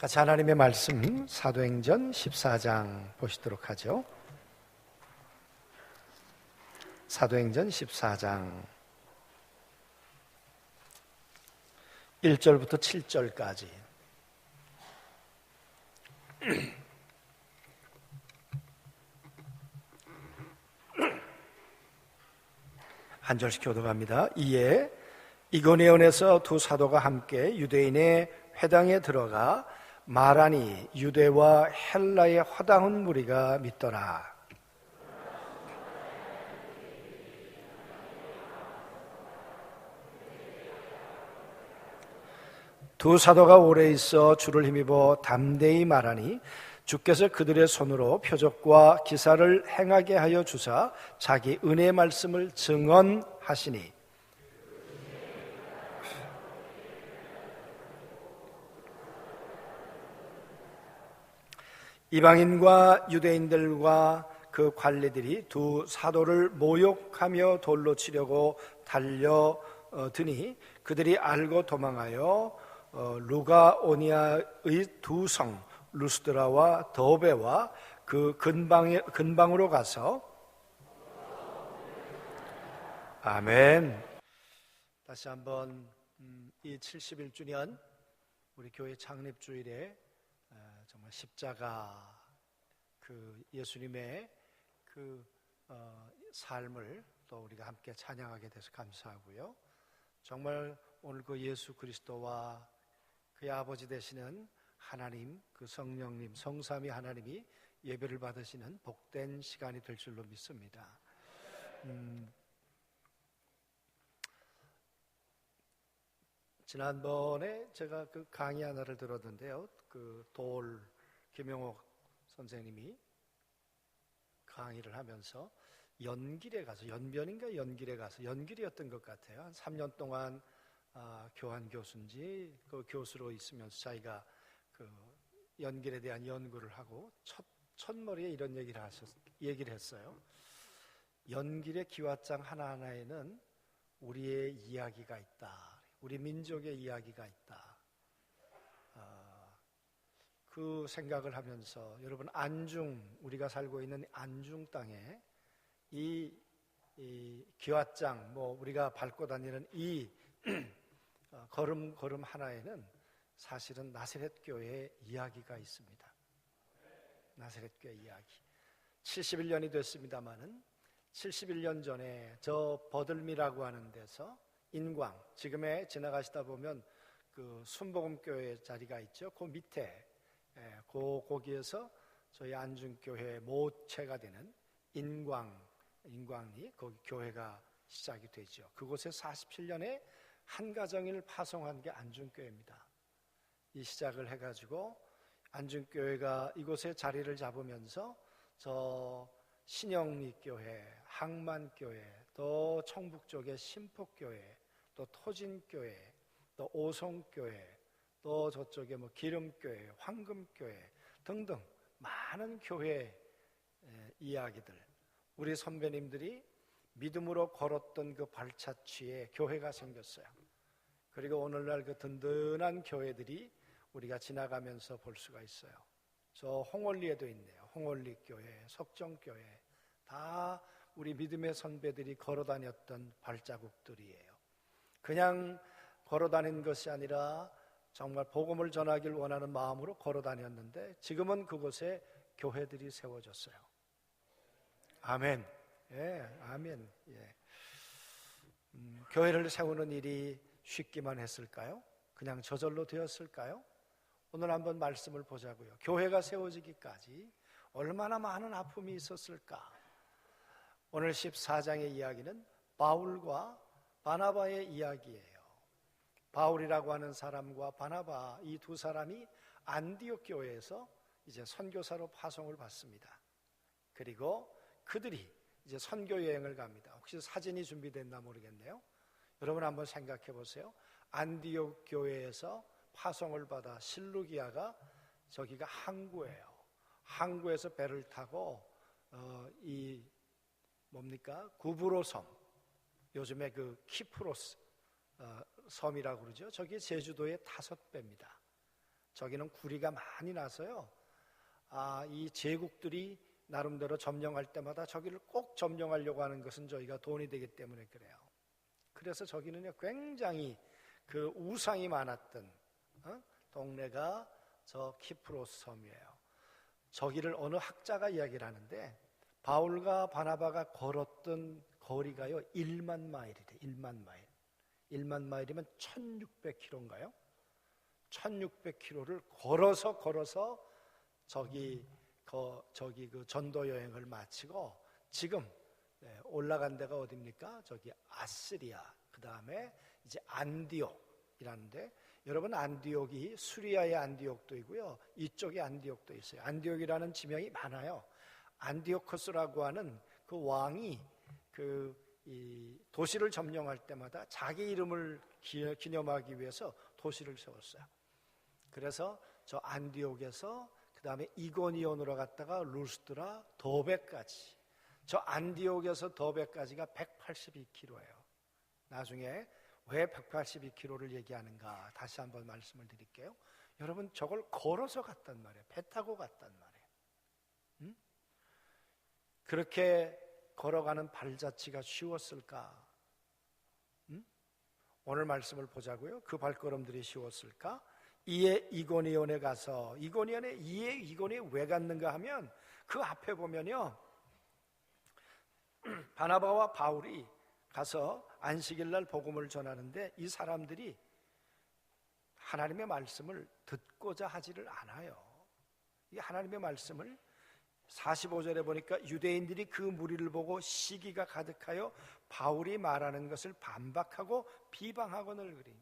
같이 하나님의 말씀 사도행전 14장 보시도록 하죠. 사도행전 14장 1절부터 7절까지 한 절씩 교독합니다. 이에 이고니온에서 두 사도가 함께 유대인의 회당에 들어가 말하니 유대와 헬라의 허다한 무리가 믿더라. 두 사도가 오래 있어 주를 힘입어 담대히 말하니 주께서 그들의 손으로 표적과 기사를 행하게 하여 주사 자기 은혜의 말씀을 증언하시니 이방인과 유대인들과 그 관리들이 두 사도를 모욕하며 돌로 치려고 달려드니 그들이 알고 도망하여 루가오니아의 두 성 루스드라와 더베와 그 근방으로 가서 아멘. 다시 한번 이 71주년 우리 교회 창립 주일에 정말 십자가 그 예수님의 그 삶을 또 우리가 함께 찬양하게 돼서 감사하고요. 정말 오늘 그 예수 그리스도와 그의 아버지 되시는 하나님, 그 성령님, 성삼위 하나님이 예배를 받으시는 복된 시간이 될 줄로 믿습니다. 지난번에 제가 그 강의 하나를 들었는데요. 그 김용옥 선생님이 강의를 하면서 연길에 가서 연길이었던 것 같아요. 한 3년 동안 교환 교수인지 그 교수로 있으면서 자기가 그 연길에 대한 연구를 하고 첫머리에 이런 얘기를 했어요. 연길의 기와장 하나하나에는 우리의 이야기가 있다. 우리 민족의 이야기가 있다. 그 생각을 하면서 여러분 우리가 살고 있는 안중 땅에 이 기와장 우리가 밟고 다니는 이 걸음 하나에는 사실은 나사렛 교회의 이야기가 있습니다. 나사렛 교회 이야기. 71년이 됐습니다마는 71년 전에 저 버들미라고 하는 데서 인광, 지금에 지나가시다 보면 그 순복음교회 자리가 있죠. 그 밑에 거기에서 저희 안중교회 모체가 되는 인광이 거기 교회가 시작이 되죠. 그곳에 47년에 한 가정을 파송한 게 안중교회입니다. 이 시작을 해가지고 안중교회가 이곳에 자리를 잡으면서 저 신영리교회, 항만교회, 또 청북 쪽에 신폭교회, 또 토진교회, 또 오송교회, 또 저쪽에 기름교회, 황금교회 등등 많은 교회 이야기들, 우리 선배님들이 믿음으로 걸었던 그 발자취에 교회가 생겼어요. 그리고 오늘날 그 든든한 교회들이 우리가 지나가면서 볼 수가 있어요. 저 홍월리에도 있네요. 홍월리교회, 석정교회 다 우리 믿음의 선배들이 걸어다녔던 발자국들이에요. 그냥 걸어다닌 것이 아니라 정말 복음을 전하길 원하는 마음으로 걸어다녔는데 지금은 그곳에 교회들이 세워졌어요. 아멘. 예, 아멘. 예. 교회를 세우는 일이 쉽기만 했을까요? 그냥 저절로 되었을까요? 오늘 한번 말씀을 보자고요. 교회가 세워지기까지 얼마나 많은 아픔이 있었을까? 오늘 14장의 이야기는 바울과 바나바의 이야기예요. 바울이라고 하는 사람과 바나바, 이 두 사람이 안디옥 교회에서 이제 선교사로 파송을 받습니다. 그리고 그들이 이제 선교 여행을 갑니다. 혹시 사진이 준비됐나 모르겠네요. 여러분 한번 생각해 보세요. 안디옥 교회에서 파송을 받아 실루기아가 저기가 항구예요. 항구에서 배를 타고 구브로 섬, 요즘에 그 키프로스 섬이라고 그러죠. 저게 제주도의 5배입니다. 저기는 구리가 많이 나서요. 이 제국들이 나름대로 점령할 때마다 저기를 꼭 점령하려고 하는 것은 저희가 돈이 되기 때문에 그래요. 그래서 저기는요 굉장히 그 우상이 많았던 동네가 저 키프로스 섬이에요. 저기를 어느 학자가 이야기를 하는데 바울과 바나바가 걸었던 거리가요 1만 마일이래. 1만 마일. 1만 마일이면 1600km인가요? 1600km를 걸어서 저기 그 전도 여행을 마치고 지금 올라간 데가 어디입니까? 저기 아시리아, 그 다음에 이제 안디옥이라는데, 여러분 안디옥이 수리아의 안디옥도 있고요, 이쪽에 안디옥도 있어요. 안디옥이라는 지명이 많아요. 안디오코스라고 하는 그 왕이 이 도시를 점령할 때마다 자기 이름을 기념하기 위해서 도시를 세웠어요. 그래서 저 안디옥에서 그 다음에 이고니온으로 갔다가 루스드라, 더베까지, 저 안디옥에서 더베까지가 182km예요. 나중에 왜 182km를 얘기하는가 다시 한번 말씀을 드릴게요. 여러분 저걸 걸어서 갔단 말이에요. 배 타고 갔단 말이에요. 그렇게 걸어가는 발자취가 쉬웠을까? 오늘 말씀을 보자고요. 그 발걸음들이 쉬웠을까? 이에 이고니온에 가서, 이고니온에 왜 갔는가 하면 그 앞에 보면요 바나바와 바울이 가서 안식일날 복음을 전하는데 이 사람들이 하나님의 말씀을 듣고자 하지를 않아요. 이 하나님의 말씀을 45절에 보니까 유대인들이 그 무리를 보고 시기가 가득하여 바울이 말하는 것을 반박하고 비방하거늘 그리.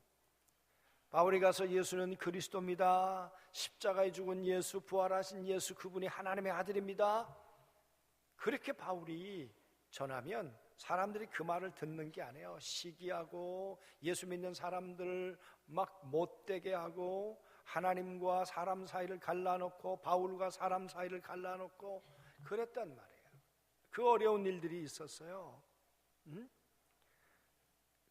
바울이 가서 예수는 그리스도입니다, 십자가에 죽은 예수, 부활하신 예수, 그분이 하나님의 아들입니다, 그렇게 바울이 전하면 사람들이 그 말을 듣는 게 아니에요. 시기하고 예수 믿는 사람들 막 못되게 하고 하나님과 사람 사이를 갈라놓고 바울과 사람 사이를 갈라놓고 그랬단 말이에요. 그 어려운 일들이 있었어요.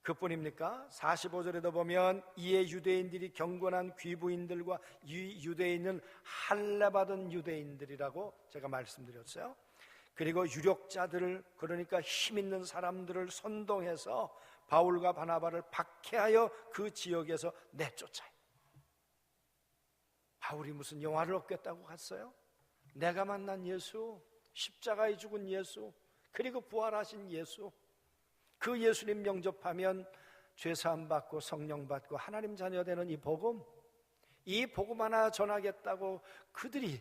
그뿐입니까? 45절에도 보면 이에 유대인들이 경건한 귀부인들과 유대인은 할례받은 유대인들이라고 제가 말씀드렸어요. 그리고 유력자들을, 그러니까 힘 있는 사람들을 선동해서 바울과 바나바를 박해하여 그 지역에서 내쫓아요. 바울이 무슨 영화를 얻겠다고 갔어요? 내가 만난 예수, 십자가에 죽은 예수, 그리고 부활하신 예수, 그 예수님 영접하면 죄사함 받고 성령 받고 하나님 자녀 되는 이 복음 하나 전하겠다고 그들이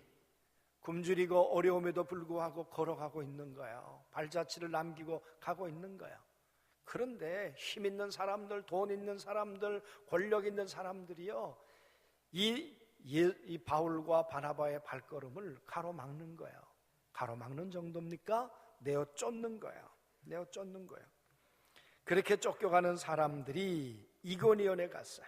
굶주리고 어려움에도 불구하고 걸어가고 있는 거예요. 발자취를 남기고 가고 있는 거예요. 그런데 힘 있는 사람들, 돈 있는 사람들, 권력 있는 사람들이요 이 바울과 바나바의 발걸음을 가로막는 거예요. 가로막는 정도입니까? 내어 쫓는 거예요. 내어 쫓는 거예요. 그렇게 쫓겨가는 사람들이 이고니온에 갔어요.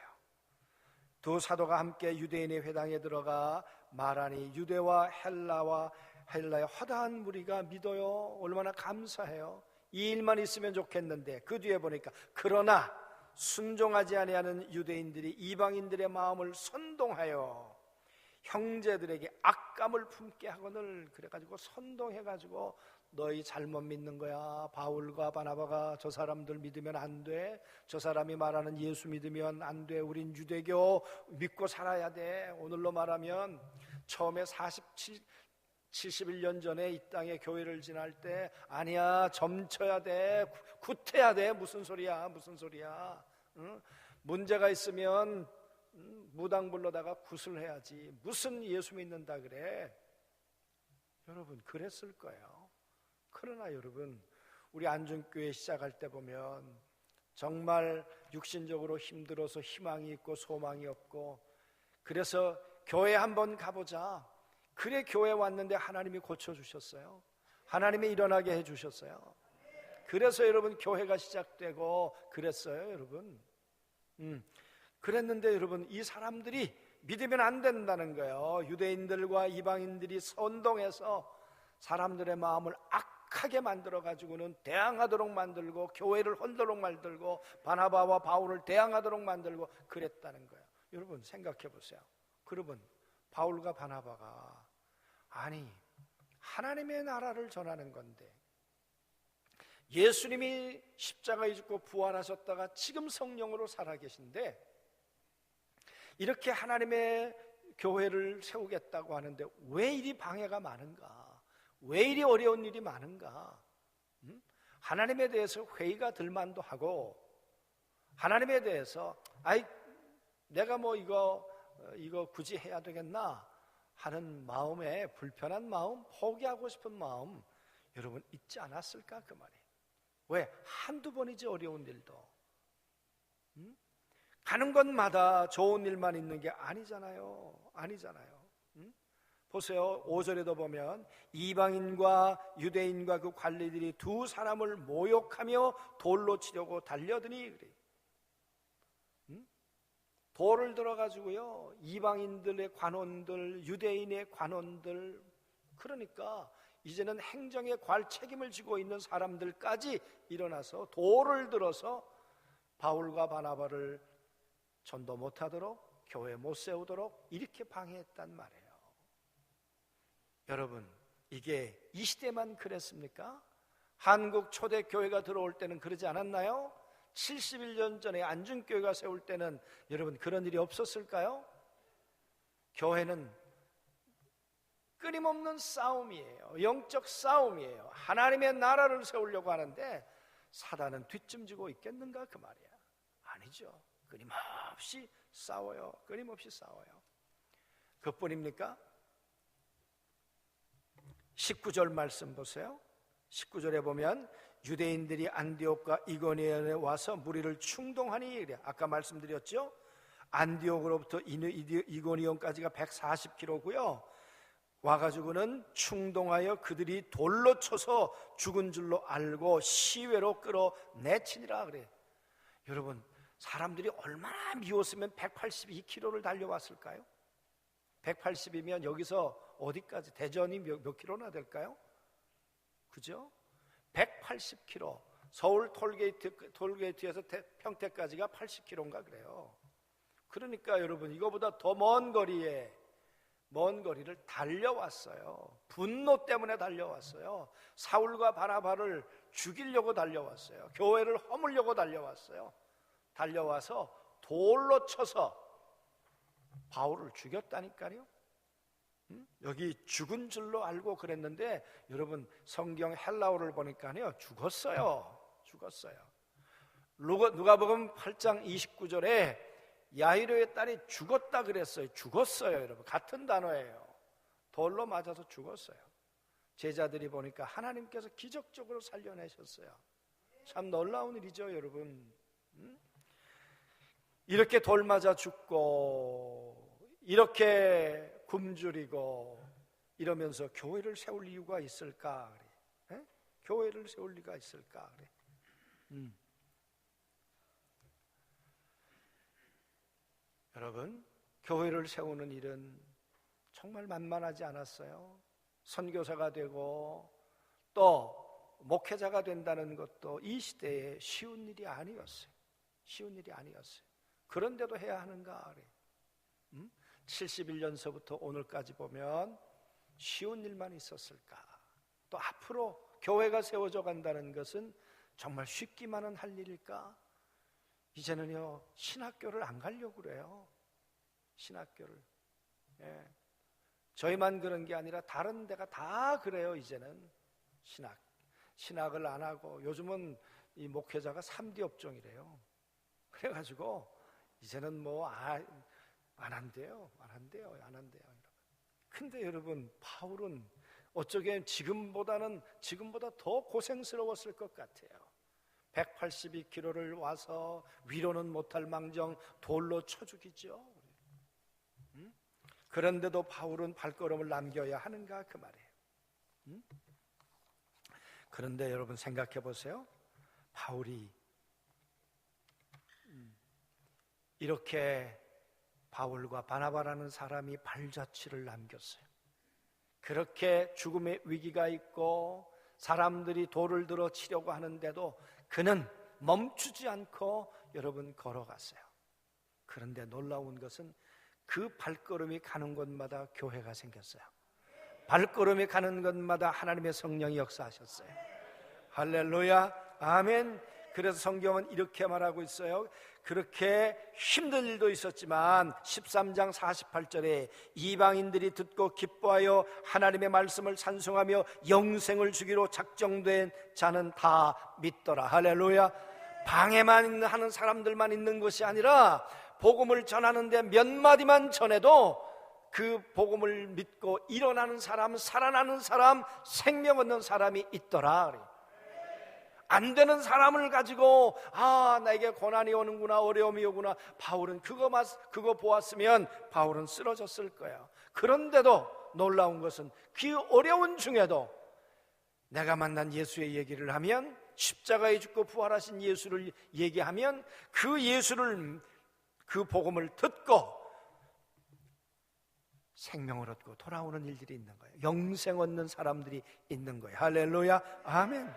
두 사도가 함께 유대인의 회당에 들어가 말하니 유대와 헬라의 허다한 무리가 믿어요. 얼마나 감사해요. 이 일만 있으면 좋겠는데 그 뒤에 보니까 그러나 순종하지 아니하는 유대인들이 이방인들의 마음을 선동하여 형제들에게 악감을 품게 하거늘. 그래가지고 선동해가지고 너희 잘못 믿는 거야. 바울과 바나바가 저 사람들 믿으면 안 돼. 저 사람이 말하는 예수 믿으면 안 돼. 우린 유대교 믿고 살아야 돼. 오늘로 말하면 처음에 71년 전에 이 땅에 교회를 지날 때 아니야, 점쳐야 돼, 굿해야 돼. 무슨 소리야. 응? 문제가 있으면 무당 불러다가 굿을 해야지. 무슨 예수 믿는다 그래. 여러분 그랬을 거예요. 그러나 여러분 우리 안중교회 시작할 때 보면 정말 육신적으로 힘들어서 희망이 있고 소망이 없고, 그래서 교회 한번 가보자. 그래 교회 왔는데 하나님이 고쳐주셨어요. 하나님이 일어나게 해주셨어요. 그래서 여러분 교회가 시작되고 그랬어요. 여러분 그랬는데 여러분 이 사람들이 믿으면 안 된다는 거예요. 유대인들과 이방인들이 선동해서 사람들의 마음을 악하게 만들어가지고는 대항하도록 만들고 교회를 혼도록 만들고 바나바와 바울을 대항하도록 만들고 그랬다는 거예요. 여러분 생각해 보세요. 그러면 바울과 바나바가 아니 하나님의 나라를 전하는 건데 예수님이 십자가에 죽고 부활하셨다가 지금 성령으로 살아계신데 이렇게 하나님의 교회를 세우겠다고 하는데 왜 이리 방해가 많은가? 왜 이리 어려운 일이 많은가? 하나님에 대해서 회의가 들만도 하고 하나님에 대해서 내가 뭐 이거 굳이 해야 되겠나 하는 마음에 불편한 마음, 포기하고 싶은 마음 여러분 있지 않았을까 그 말이에요. 왜? 한두 번이지 어려운 일도. 가는 곳마다 좋은 일만 있는 게 아니잖아요. 보세요. 5절에도 보면 이방인과 유대인과 그 관리들이 두 사람을 모욕하며 돌로 치려고 달려드니 그래. 돌을 들어가지고요 이방인들의 관원들, 유대인의 관원들, 그러니까 이제는 행정의 책임을 지고 있는 사람들까지 일어나서 돌을 들어서 바울과 바나바를 전도 못하도록 교회 못 세우도록 이렇게 방해했단 말이에요. 여러분 이게 이 시대만 그랬습니까? 한국 초대교회가 들어올 때는 그러지 않았나요? 71년 전에 안중교회가 세울 때는 여러분 그런 일이 없었을까요? 교회는 끊임없는 싸움이에요. 영적 싸움이에요. 하나님의 나라를 세우려고 하는데 사단은 뒷짐지고 있겠는가 그 말이야. 아니죠. 끊임없이 싸워요. 그뿐입니까? 19절 말씀 보세요. 19절에 보면 유대인들이 안디옥과 이고니온에 와서 무리를 충동하니 이래. 아까 말씀드렸죠? 안디옥으로부터 이고니온까지가 140km고요 와가지고는 충동하여 그들이 돌로 쳐서 죽은 줄로 알고 시외로 끌어내치니라 그래. 여러분 사람들이 얼마나 미웠으면 182km를 달려왔을까요? 180이면 여기서 어디까지 대전이 몇 킬로나 될까요? 그죠? 180km. 서울 톨게이트에서 평택까지가 80km인가 그래요. 그러니까 여러분 이거보다 더 먼 거리를 달려왔어요. 분노 때문에 달려왔어요. 사울과 바나바를 죽이려고 달려왔어요. 교회를 허물려고 달려왔어요. 달려와서 돌로 쳐서 바울을 죽였다니까요. 여기 죽은 줄로 알고 그랬는데 여러분 성경 헬라어를 보니까요 죽었어요. 누가복음 8장 29절에 야이로의 딸이 죽었다 그랬어요. 죽었어요 여러분. 같은 단어예요. 돌로 맞아서 죽었어요. 제자들이 보니까 하나님께서 기적적으로 살려내셨어요. 참 놀라운 일이죠 여러분. 이렇게 돌 맞아 죽고 이렇게 굶주리고 이러면서 교회를 세울 이유가 있을까? 그래. 교회를 세울 리가 있을까? 그래. 여러분 교회를 세우는 일은 정말 만만하지 않았어요. 선교사가 되고 또 목회자가 된다는 것도 이 시대에 쉬운 일이 아니었어요. 그런데도 해야 하는가? 그래. 71년서부터 오늘까지 보면 쉬운 일만 있었을까? 또 앞으로 교회가 세워져 간다는 것은 정말 쉽기만은 할 일일까? 이제는요 신학교를 안 가려고 그래요. 신학교를. 저희만 그런 게 아니라 다른 데가 다 그래요. 이제는 신학을 안 하고 요즘은 이 목회자가 3D 업종이래요. 그래가지고 이제는 뭐 안 한대요. 근데 여러분 바울은 어쩌면 지금보다 더 고생스러웠을 것 같아요. 182km를 와서 위로는 못할 망정 돌로 쳐 죽이죠. 그런데도 바울은 발걸음을 남겨야 하는가 그 말이에요. 그런데 여러분 생각해 보세요. 바울이 이렇게 바울과 바나바라는 사람이 발자취를 남겼어요. 그렇게 죽음의 위기가 있고 사람들이 돌을 들어 치려고 하는데도 그는 멈추지 않고 여러분 걸어갔어요. 그런데 놀라운 것은 그 발걸음이 가는 곳마다 교회가 생겼어요. 발걸음이 가는 곳마다 하나님의 성령이 역사하셨어요. 할렐루야, 아멘. 그래서 성경은 이렇게 말하고 있어요. 그렇게 힘든 일도 있었지만 13장 48절에 이방인들이 듣고 기뻐하여 하나님의 말씀을 찬송하며 영생을 주기로 작정된 자는 다 믿더라. 할렐루야. 방해만 하는 사람들만 있는 것이 아니라 복음을 전하는데 몇 마디만 전해도 그 복음을 믿고 일어나는 사람, 살아나는 사람, 생명 얻는 사람이 있더라. 안 되는 사람을 가지고 나에게 고난이 오는구나, 어려움이 오구나. 바울은 그거 보았으면 바울은 쓰러졌을 거예요. 그런데도 놀라운 것은 그 어려운 중에도 내가 만난 예수의 얘기를 하면, 십자가에 죽고 부활하신 예수를 얘기하면 그 예수를, 그 복음을 듣고 생명을 얻고 돌아오는 일들이 있는 거예요. 영생 얻는 사람들이 있는 거예요. 할렐루야, 아멘.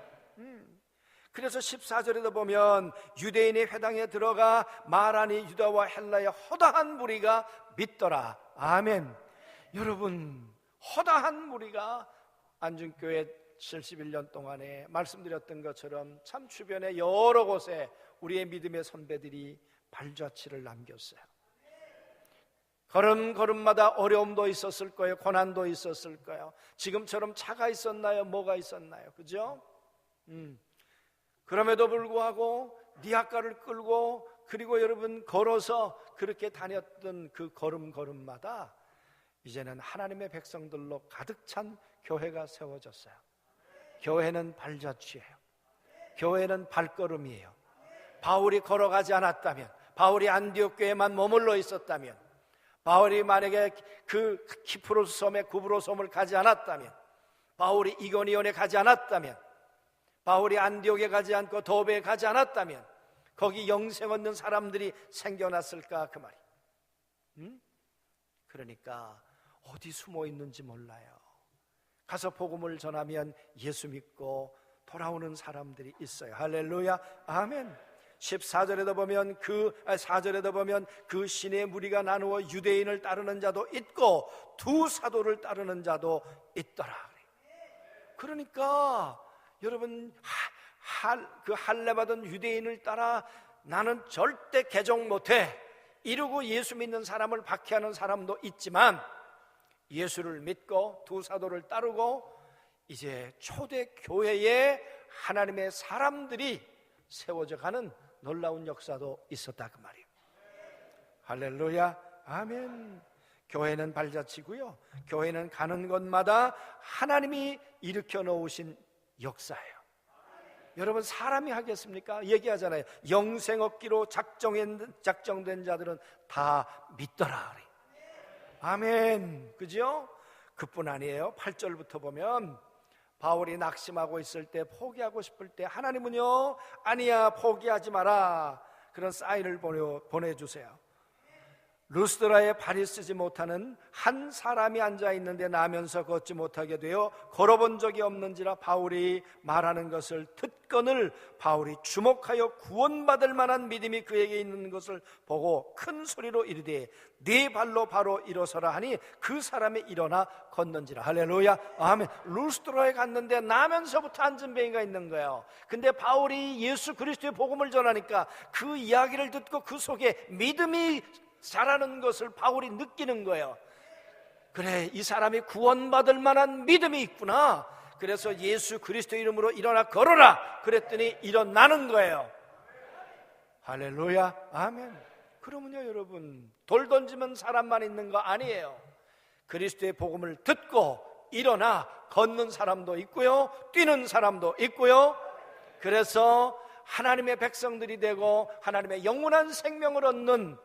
그래서 14절에도 보면 유대인의 회당에 들어가 말하니 유다와 헬라의 허다한 무리가 믿더라. 아멘. 여러분, 허다한 무리가 안중교회 71년 동안에 말씀드렸던 것처럼 참 주변의 여러 곳에 우리의 믿음의 선배들이 발자취를 남겼어요. 걸음걸음마다 어려움도 있었을 거예요. 고난도 있었을 거예요. 지금처럼 차가 있었나요? 뭐가 있었나요? 그죠? 그럼에도 불구하고 리아가를 끌고, 그리고 여러분 걸어서 그렇게 다녔던 그 걸음걸음마다 이제는 하나님의 백성들로 가득 찬 교회가 세워졌어요. 교회는 발자취예요. 교회는 발걸음이에요. 바울이 걸어가지 않았다면, 바울이 안디옥 교회만 머물러 있었다면, 바울이 만약에 그 키프로스 섬에 구브로 섬을 가지 않았다면, 바울이 이고니온에 가지 않았다면, 바울이 안디옥에 가지 않고 도베에 가지 않았다면 거기 영생 얻는 사람들이 생겨났을까, 그 말이. 그러니까 어디 숨어 있는지 몰라요. 가서 복음을 전하면 예수 믿고 돌아오는 사람들이 있어요. 할렐루야, 아멘. 14절에도 보면 4절에도 보면 그 신의 무리가 나누어 유대인을 따르는 자도 있고 두 사도를 따르는 자도 있더라. 그러니까 여러분, 그 할례 받은 유대인을 따라 나는 절대 개종 못해 이러고 예수 믿는 사람을 박해하는 사람도 있지만, 예수를 믿고 두 사도를 따르고 이제 초대 교회에 하나님의 사람들이 세워져 가는 놀라운 역사도 있었다, 그 말이에요. 할렐루야, 아멘. 교회는 발자취고요, 교회는 가는 곳마다 하나님이 일으켜 놓으신 역사예요. 여러분, 사람이 하겠습니까? 얘기하잖아요. 영생 얻기로 작정된 자들은 다 믿더라. 아멘. 그죠? 그뿐 아니에요. 8절부터 보면 바울이 낙심하고 있을 때, 포기하고 싶을 때 하나님은요, 아니야, 포기하지 마라, 그런 사인을 보내주세요. 루스드라에 발이 쓰지 못하는 한 사람이 앉아있는데 나면서 걷지 못하게 되어 걸어본 적이 없는지라 바울이 말하는 것을 듣거늘 바울이 주목하여 구원받을 만한 믿음이 그에게 있는 것을 보고 큰 소리로 이르되 네 발로 바로 일어서라 하니 그 사람이 일어나 걷는지라. 할렐루야, 아멘. 루스드라에 갔는데 나면서부터 앉은 뱅이가 있는 거예요. 근데 바울이 예수 그리스도의 복음을 전하니까 그 이야기를 듣고 그 속에 믿음이 자라는 것을 바울이 느끼는 거예요. 그래, 이 사람이 구원받을 만한 믿음이 있구나. 그래서 예수 그리스도 이름으로 일어나 걸어라 그랬더니 일어나는 거예요. 할렐루야, 아멘. 그러면요, 여러분, 돌 던지면 사람만 있는 거 아니에요. 그리스도의 복음을 듣고 일어나 걷는 사람도 있고요, 뛰는 사람도 있고요. 그래서 하나님의 백성들이 되고 하나님의 영원한 생명을 얻는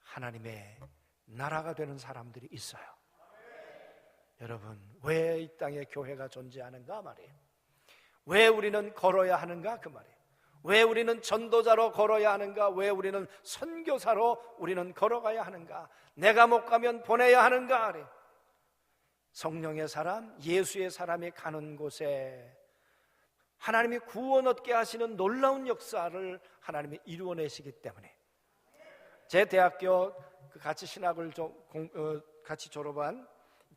하나님의 나라가 되는 사람들이 있어요. 여러분, 왜 이 땅에 교회가 존재하는가 말이에요. 왜 우리는 걸어야 하는가, 그 말이에요. 왜 우리는 전도자로 걸어야 하는가, 왜 우리는 선교사로 우리는 걸어가야 하는가, 내가 못 가면 보내야 하는가. 성령의 사람, 예수의 사람이 가는 곳에 하나님이 구원 얻게 하시는 놀라운 역사를 하나님이 이루어내시기 때문에, 제 대학교 그 같이 신학을 같이 졸업한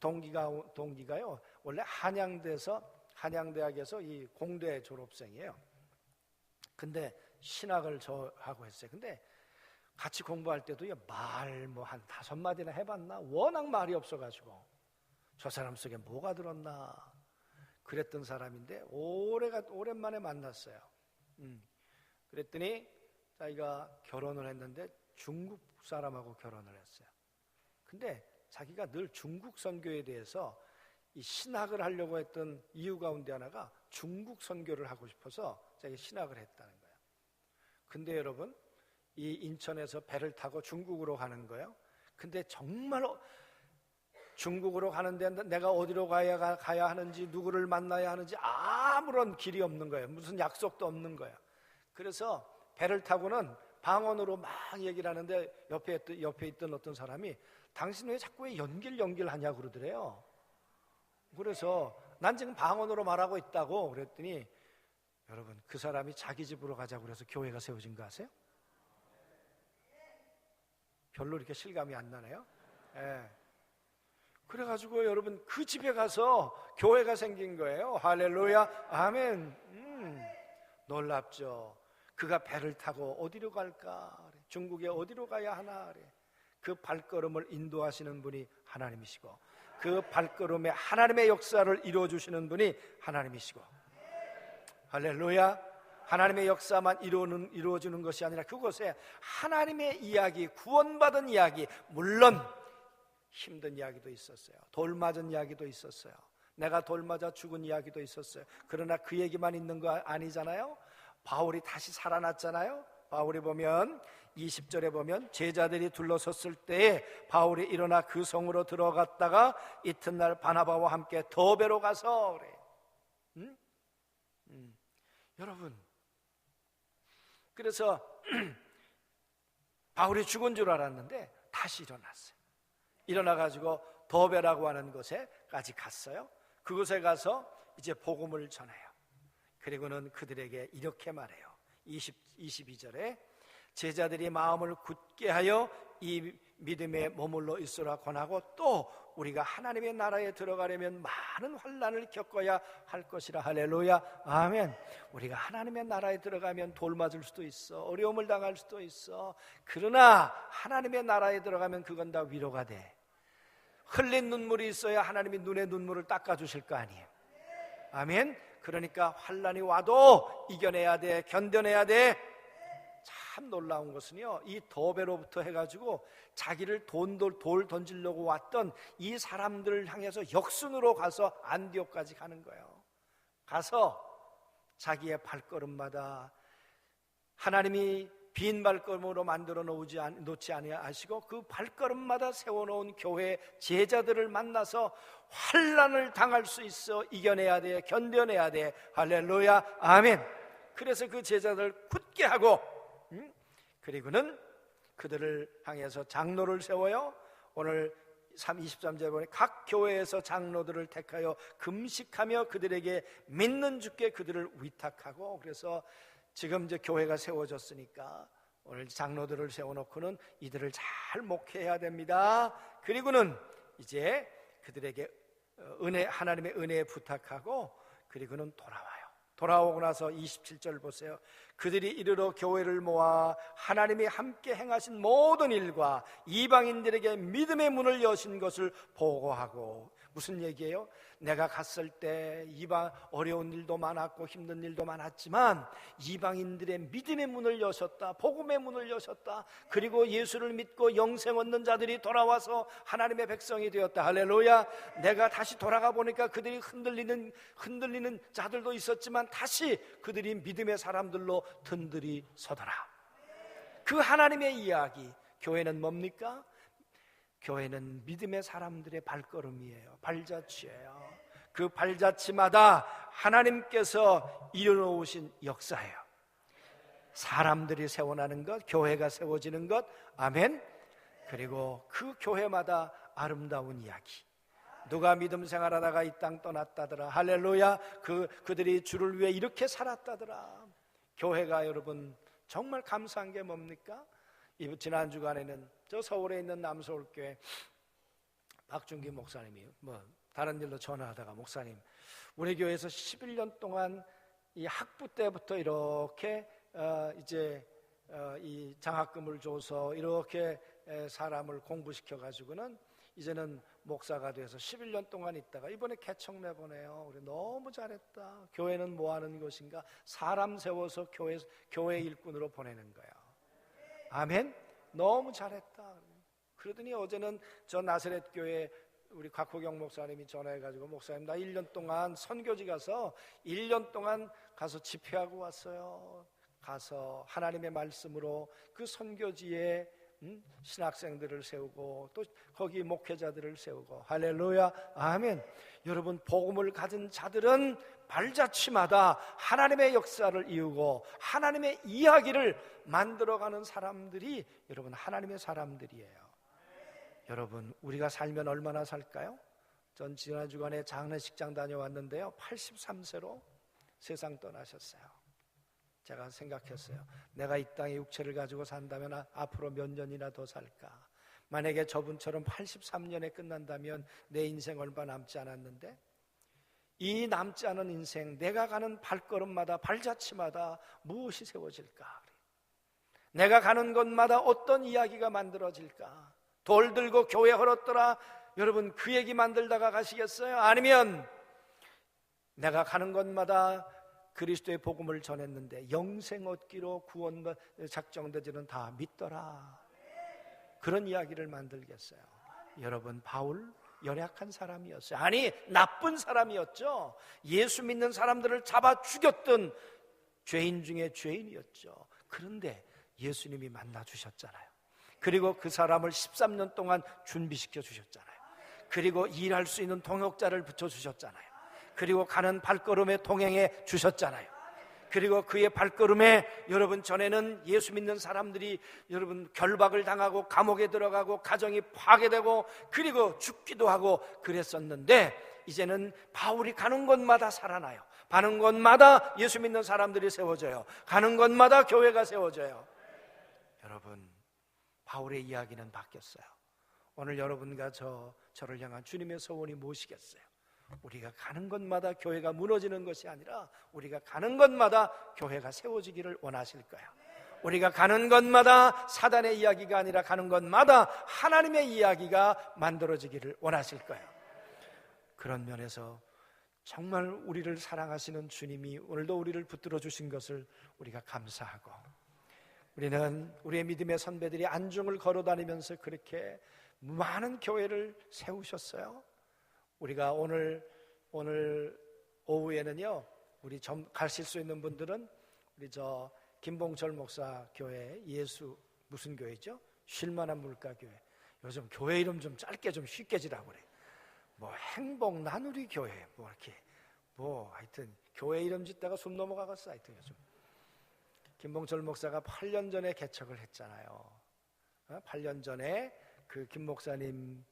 동기가요 원래 한양대학에서 이 공대 졸업생이에요. 근데 신학을 하고 했어요. 근데 같이 공부할 때도 말 뭐 한 5마디나 해봤나? 워낙 말이 없어가지고 저 사람 속에 뭐가 들었나 그랬던 사람인데 오랜만에 만났어요. 그랬더니 자기가 결혼을 했는데 중국 사람하고 결혼을 했어요. 근데 자기가 늘 중국 선교에 대해서 이 신학을 하려고 했던 이유 가운데 하나가 중국 선교를 하고 싶어서 자기가 신학을 했다는 거예요. 근데 여러분 이 인천에서 배를 타고 중국으로 가는 거예요. 근데 정말 중국으로 가는데 내가 어디로 가야 하는지 누구를 만나야 하는지 아무런 길이 없는 거예요. 무슨 약속도 없는 거예요. 그래서 배를 타고는 방언으로 막 얘기를 하는데 옆에 있던 어떤 사람이 당신 왜 자꾸 연길하냐고 그러더래요. 그래서 난 지금 방언으로 말하고 있다고 그랬더니 여러분 그 사람이 자기 집으로 가자고 그래서 교회가 세워진 거 아세요? 별로 이렇게 실감이 안 나네요. 예. 그래가지고 여러분 그 집에 가서 교회가 생긴 거예요. 할렐루야 아멘. 놀랍죠. 그가 배를 타고 어디로 갈까? 중국에 어디로 가야 하나? 그 발걸음을 인도하시는 분이 하나님이시고 그 발걸음에 하나님의 역사를 이루어주시는 분이 하나님이시고 할렐루야. 하나님의 역사만 이루어지는 것이 아니라 그곳에 하나님의 이야기, 구원받은 이야기, 물론 힘든 이야기도 있었어요. 돌 맞은 이야기도 있었어요. 내가 돌 맞아 죽은 이야기도 있었어요. 그러나 그 얘기만 있는 거 아니잖아요. 바울이 다시 살아났잖아요. 바울이 보면 20절에 보면 제자들이 둘러섰을 때에 바울이 일어나 그 성으로 들어갔다가 이튿날 바나바와 함께 더베로 가서 그래. 여러분 그래서 바울이 죽은 줄 알았는데 다시 일어났어요. 일어나가지고 더베라고 하는 곳에까지 갔어요. 그곳에 가서 이제 복음을 전해요. 그리고는 그들에게 이렇게 말해요. 22절에 제자들이 마음을 굳게 하여 이 믿음에 머물러 있으라 권하고 또 우리가 하나님의 나라에 들어가려면 많은 환난을 겪어야 할 것이라. 할렐루야 아멘. 우리가 하나님의 나라에 들어가면 돌 맞을 수도 있어, 어려움을 당할 수도 있어. 그러나 하나님의 나라에 들어가면 그건 다 위로가 돼. 흘린 눈물이 있어야 하나님이 눈의 눈물을 닦아주실 거 아니에요. 아멘. 그러니까 환난이 와도 이겨내야 돼, 견뎌내야 돼. 참 놀라운 것은요, 이 더베로부터 해가지고 자기를 돌 던지려고 왔던 이 사람들을 향해서 역순으로 가서 안디옥까지 가는 거예요. 가서 자기의 발걸음마다 하나님이 빈 발걸음으로 만들어 놓지 아니하시고 그 발걸음마다 세워놓은 교회 제자들을 만나서 환난을 당할 수 있어 이겨내야 돼, 견뎌내야 돼. 할렐루야 아멘. 그래서 그 제자들을 굳게 하고 그리고는 그들을 향해서 장로를 세워요. 오늘 23절에 보니 각 교회에서 장로들을 택하여 금식하며 그들에게 믿는 주께 그들을 위탁하고, 그래서 지금 이제 교회가 세워졌으니까 오늘 장로들을 세워놓고는 이들을 잘 목회해야 됩니다. 그리고는 이제 그들에게 하나님의 은혜에 부탁하고 그리고는 돌아오고 나서 27절 보세요. 그들이 이르러 교회를 모아 하나님이 함께 행하신 모든 일과 이방인들에게 믿음의 문을 여신 것을 보고하고. 무슨 얘기예요? 내가 갔을 때 어려운 일도 많았고 힘든 일도 많았지만 이방인들의 믿음의 문을 여셨다, 복음의 문을 여셨다. 그리고 예수를 믿고 영생 얻는 자들이 돌아와서 하나님의 백성이 되었다. 할렐루야. 내가 다시 돌아가 보니까 그들이 흔들리는 자들도 있었지만 다시 그들이 믿음의 사람들로 든들이 서더라. 그 하나님의 이야기. 교회는 뭡니까? 교회는 믿음의 사람들의 발걸음이에요. 발자취예요. 그 발자취마다 하나님께서 이뤄놓으신 역사예요. 사람들이 세워나는 것, 교회가 세워지는 것, 아멘. 그리고 그 교회마다 아름다운 이야기. 누가 믿음 생활하다가 이 땅 떠났다더라. 할렐루야. 그들이 주를 위해 이렇게 살았다더라. 교회가 여러분 정말 감사한 게 뭡니까? 지난 주간에는 저 서울에 있는 남서울교회 박준기 목사님이 다른 일로 전화하다가, 목사님, 우리 교회에서 11년 동안 이 학부 때부터 이렇게 이 장학금을 줘서 이렇게 사람을 공부시켜 가지고는 이제는 목사가 돼서 11년 동안 있다가 이번에 개척 내보내요. 우리 너무 잘했다. 교회는 뭐 하는 곳인가? 사람 세워서 교회 일꾼으로 보내는 거야. 아멘. 너무 잘했다. 그러더니 어제는 저 나사렛 교회 우리 곽호경 목사님이 전화해가지고, 목사님, 나 1년 동안 선교지 가서 1년 동안 가서 집회하고 왔어요. 가서 하나님의 말씀으로 그 선교지에 신학생들을 세우고 또 거기 목회자들을 세우고. 할렐루야, 아멘. 여러분, 복음을 가진 자들은 발자취마다 하나님의 역사를 이루고 하나님의 이야기를 만들어가는 사람들이, 여러분, 하나님의 사람들이에요. 여러분, 우리가 살면 얼마나 살까요? 전 지난 주간에 장례식장 다녀왔는데요, 83세로 세상 떠나셨어요. 제가 생각했어요. 내가 이 땅에 육체를 가지고 산다면 앞으로 몇 년이나 더 살까? 만약에 저분처럼 83년에 끝난다면 내 인생 얼마 남지 않았는데, 이 남지 않은 인생, 내가 가는 발걸음마다, 발자취마다 무엇이 세워질까? 내가 가는 곳마다 어떤 이야기가 만들어질까? 돌 들고 교회 헐었더라, 여러분, 그 얘기 만들다가 가시겠어요? 아니면 내가 가는 곳마다 그리스도의 복음을 전했는데 영생 얻기로 구원 작정되지는 다 믿더라, 그런 이야기를 만들겠어요? 여러분, 바울 연약한 사람이었어요. 아니, 나쁜 사람이었죠. 예수 믿는 사람들을 잡아 죽였던 죄인 중에 죄인이었죠. 그런데 예수님이 만나 주셨잖아요. 그리고 그 사람을 13년 동안 준비시켜 주셨잖아요. 그리고 일할 수 있는 동역자를 붙여주셨잖아요. 그리고 가는 발걸음에 동행해 주셨잖아요. 그리고 그의 발걸음에, 여러분, 전에는 예수 믿는 사람들이 여러분 결박을 당하고 감옥에 들어가고 가정이 파괴되고 그리고 죽기도 하고 그랬었는데, 이제는 바울이 가는 곳마다 살아나요. 가는 곳마다 예수 믿는 사람들이 세워져요. 가는 곳마다 교회가 세워져요. 여러분, 바울의 이야기는 바뀌었어요. 오늘 여러분과 저를 향한 주님의 소원이 무엇이겠어요? 우리가 가는 곳마다 교회가 무너지는 것이 아니라 우리가 가는 곳마다 교회가 세워지기를 원하실 거예요. 우리가 가는 곳마다 사단의 이야기가 아니라 가는 곳마다 하나님의 이야기가 만들어지기를 원하실 거예요. 그런 면에서 정말 우리를 사랑하시는 주님이 오늘도 우리를 붙들어 주신 것을 우리가 감사하고, 우리는 우리의 믿음의 선배들이 안중을 걸어다니면서 그렇게 많은 교회를 세우셨어요. 우리가 오늘 오후에는요, 우리 가실 수 있는 분들은 우리 김봉철 목사 교회, 예수 무슨 교회죠? 쉴만한 물가교회. 요즘 교회 이름 좀 짧게 좀 쉽게 지라고 그래. 행복 나누리 교회, 이렇게 하여튼 교회 이름 짓다가 숨 넘어가겠어. 하여튼 요즘 김봉철 목사가 8년 전에 개척을 했잖아요. 8년 전에 그 김 목사님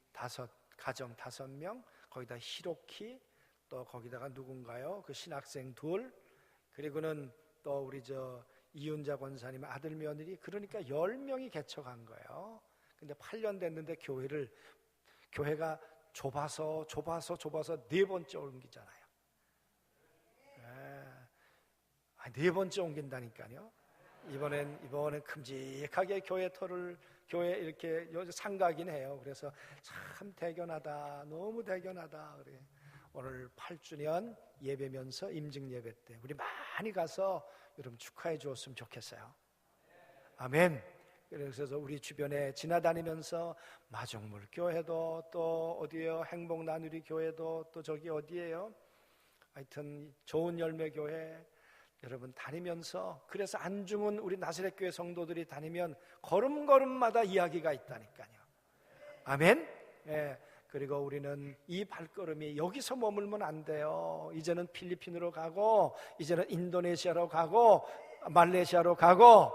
가정 5명, 거기다 히로키, 또 거기다가 누군가요? 그 신학생 2, 그리고는 또 우리 이윤자 권사님 아들 며느리, 그러니까 10명이 개척한 거예요. 근데 8년 됐는데 교회가 좁아서 4번째 옮기잖아요. 4번째 옮긴다니까요. 이번엔 큼직하게 교회 이렇게 상가긴 해요. 그래서 참 대견하다, 너무 대견하다. 그래. 오늘 8주년 예배면서 임직 예배 때 우리 많이 가서 여러분 축하해 주었으면 좋겠어요. 아멘. 그래서 우리 주변에 지나다니면서 마중물 교회도, 또 어디에요? 행복 나누리 교회도, 또 저기 어디에요? 하여튼 좋은 열매 교회 여러분 다니면서, 그래서 안중은 우리 나사렛 교회 성도들이 다니면 걸음걸음마다 이야기가 있다니까요. 아멘. 예. 그리고 우리는 이 발걸음이 여기서 머물면 안 돼요. 이제는 필리핀으로 가고, 이제는 인도네시아로 가고, 말레이시아로 가고.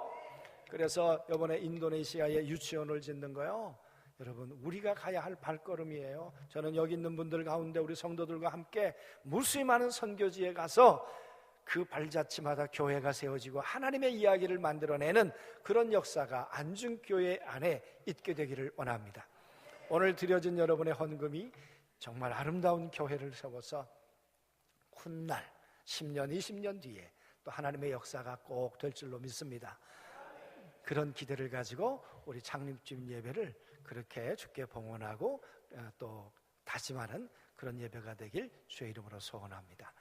그래서 이번에 인도네시아에 유치원을 짓는 거요. 여러분, 우리가 가야 할 발걸음이에요. 저는 여기 있는 분들 가운데 우리 성도들과 함께 무수히 많은 선교지에 가서 그 발자취마다 교회가 세워지고 하나님의 이야기를 만들어내는 그런 역사가 안중교회 안에 있게 되기를 원합니다. 오늘 드려진 여러분의 헌금이 정말 아름다운 교회를 세워서 훗날 10년, 20년 뒤에 또 하나님의 역사가 꼭 될 줄로 믿습니다. 그런 기대를 가지고 우리 창립주일 예배를 그렇게 주께 봉헌하고 또 다짐하는 그런 예배가 되길 주의 이름으로 소원합니다.